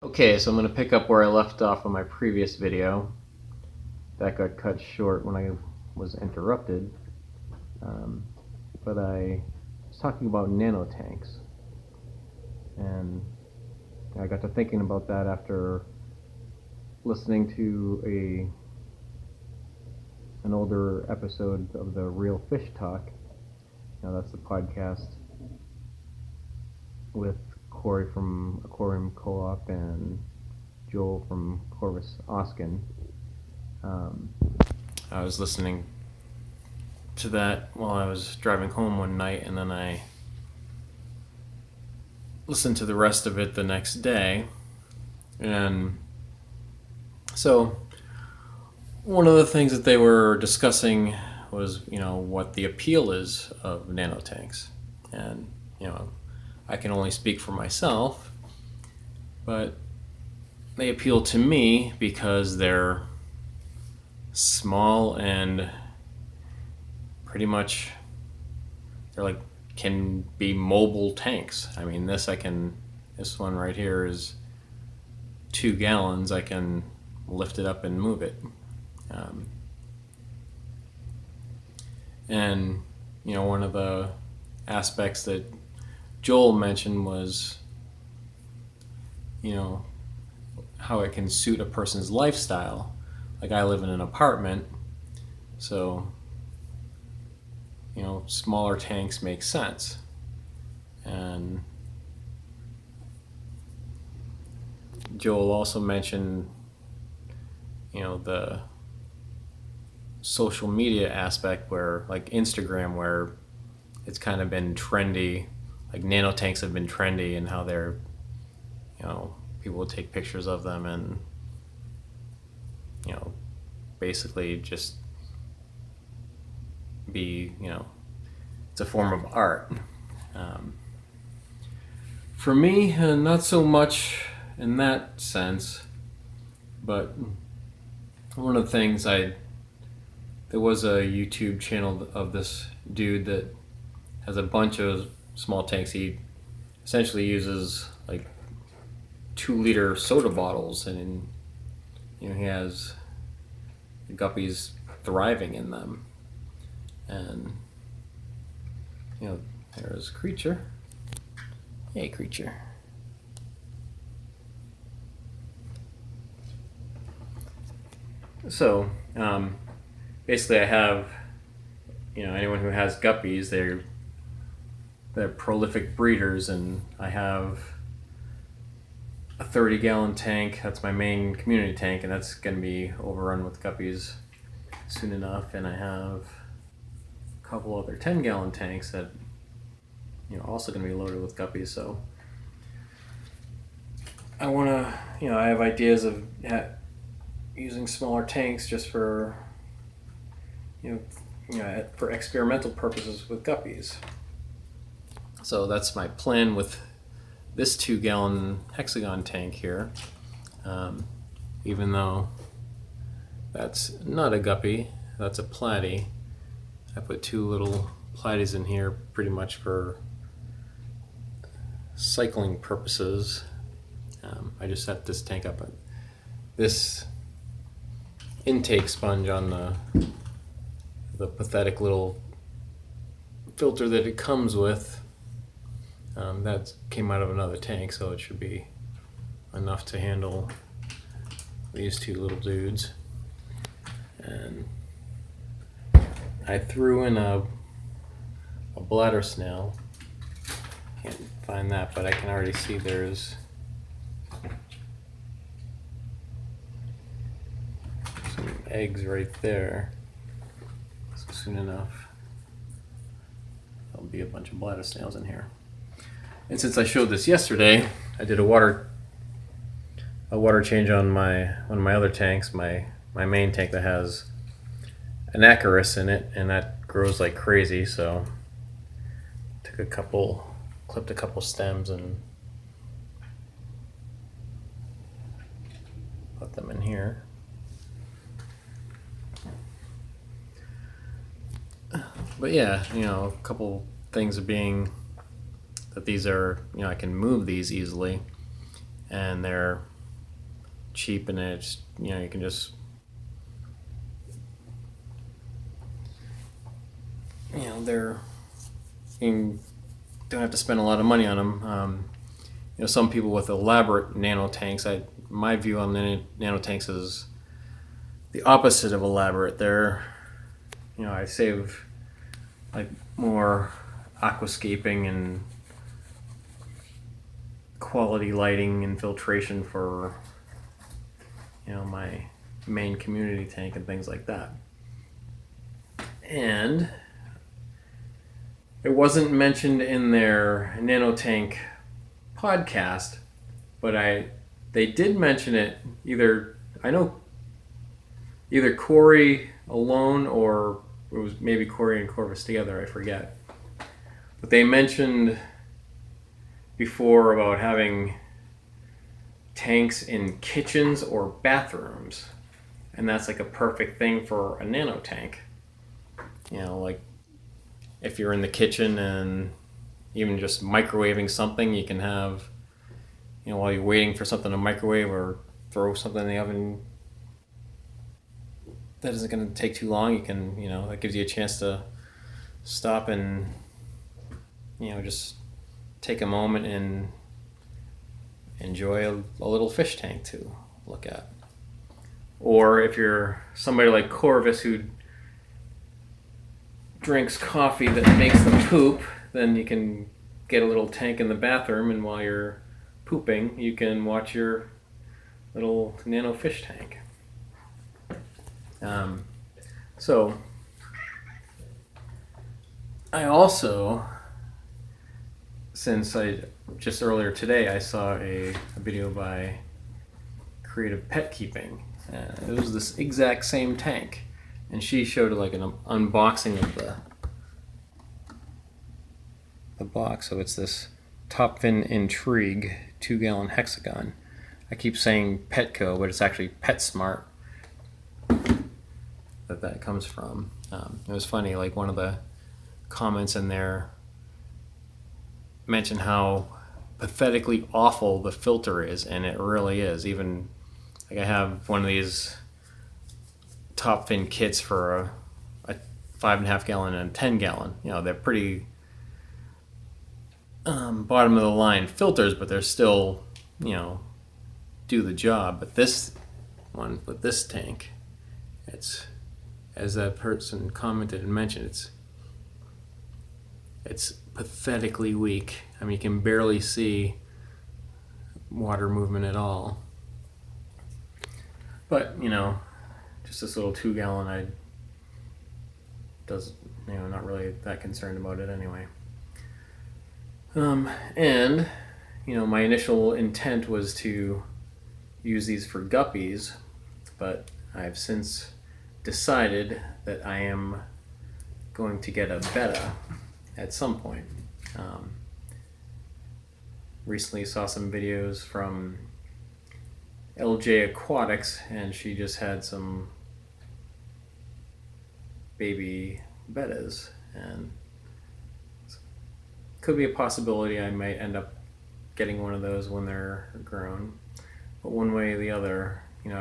Okay, so I'm going to pick up where I left off on my previous video. That got cut short when I was interrupted. But I was talking about nanotanks. And I got to thinking about that after listening to an older episode of the Real Fish Talk. That's the podcast with Corey from Aquarium Co-op and Joel from Corvus Oskin. I was listening to that while I was driving home one night, and then I listened to the rest of it the next day. And so one of the things that they were discussing was, what the appeal is of nanotanks. And, I can only speak for myself, but they appeal to me because they're small and pretty much can be mobile tanks. I mean, this one right here is 2 gallons. I can lift it up and move it. And one of the aspects that Joel mentioned was how it can suit a person's lifestyle. Like, I live in an apartment, so smaller tanks make sense. And Joel also mentioned the social media aspect, where like Instagram, where it's kind of been trendy, like nanotanks have been trendy, and how they're people will take pictures of them and basically just be it's a form of art. For me, not so much in that sense, but one of the things there was a YouTube channel of this dude that has a bunch of small tanks. He essentially uses like 2-liter soda bottles, and he has guppies thriving in them. And there's Creature. Hey, Creature. So basically, I have anyone who has guppies, they're prolific breeders, and I have a 30-gallon tank. That's my main community tank, and that's going to be overrun with guppies soon enough. And I have a couple other 10-gallon tanks that also going to be loaded with guppies. So I want to, I have ideas of using smaller tanks just for for experimental purposes with guppies. So that's my plan with this 2-gallon hexagon tank here. Even though that's not a guppy, that's a platy. I put 2 little platies in here pretty much for cycling purposes. I just set this tank up. This intake sponge on the pathetic little filter that it comes with, that came out of another tank, so it should be enough to handle these 2 little dudes. And I threw in a bladder snail. Can't find that, but I can already see there's some eggs right there. So soon enough, there'll be a bunch of bladder snails in here. And since I showed this yesterday, I did a water change on one of my other tanks, my main tank that has an Aquarium in it, and that grows like crazy. So clipped a couple stems and put them in here. But yeah, a couple things being that these are, I can move these easily, and they're cheap, and it's, you know, you can just, you know, you don't have to spend a lot of money on them. You know, some people with elaborate nano tanks, my view on the nano tanks is the opposite of elaborate. They're, you know, I save like more aquascaping and quality lighting and filtration for, you know, my main community tank and things like that. And it wasn't mentioned in their nano tank podcast, but they did mention it either Corey alone, or it was maybe Corey and Corvus together, I forget. But they mentioned before about having tanks in kitchens or bathrooms, and that's like a perfect thing for a nano tank. You know, like if you're in the kitchen and even just microwaving something, you can have, you know, while you're waiting for something to microwave or throw something in the oven that isn't going to take too long, you can, you know, that gives you a chance to stop and, you know, just take a moment and enjoy a little fish tank to look at. Or if you're somebody like Corvus who drinks coffee that makes them poop, then you can get a little tank in the bathroom, and while you're pooping, you can watch your little nano fish tank. So I also, since I just earlier today I saw a video by Creative Pet Keeping. It was this exact same tank, and she showed like an unboxing of the box. So it's this Top Fin Intrigue 2-gallon hexagon. I keep saying Petco, but it's actually PetSmart that comes from. It was funny, like one of the comments in there mentioned how pathetically awful the filter is, and it really is. Even like I have one of these Top Fin kits for a 5.5 gallon and a 10 gallon. You know, they're pretty bottom of the line filters, but they're still, you know, do the job. But this one with this tank, it's, as that person commented and mentioned, it's pathetically weak. I mean, you can barely see water movement at all. But, you know, just this little 2-gallon, not really that concerned about it anyway. And, you know, my initial intent was to use these for guppies, but I've since decided that I am going to get a betta at some point. Recently saw some videos from LJ Aquatics, and she just had some baby bettas, and could be a possibility I might end up getting one of those when they're grown. But one way or the other, you know,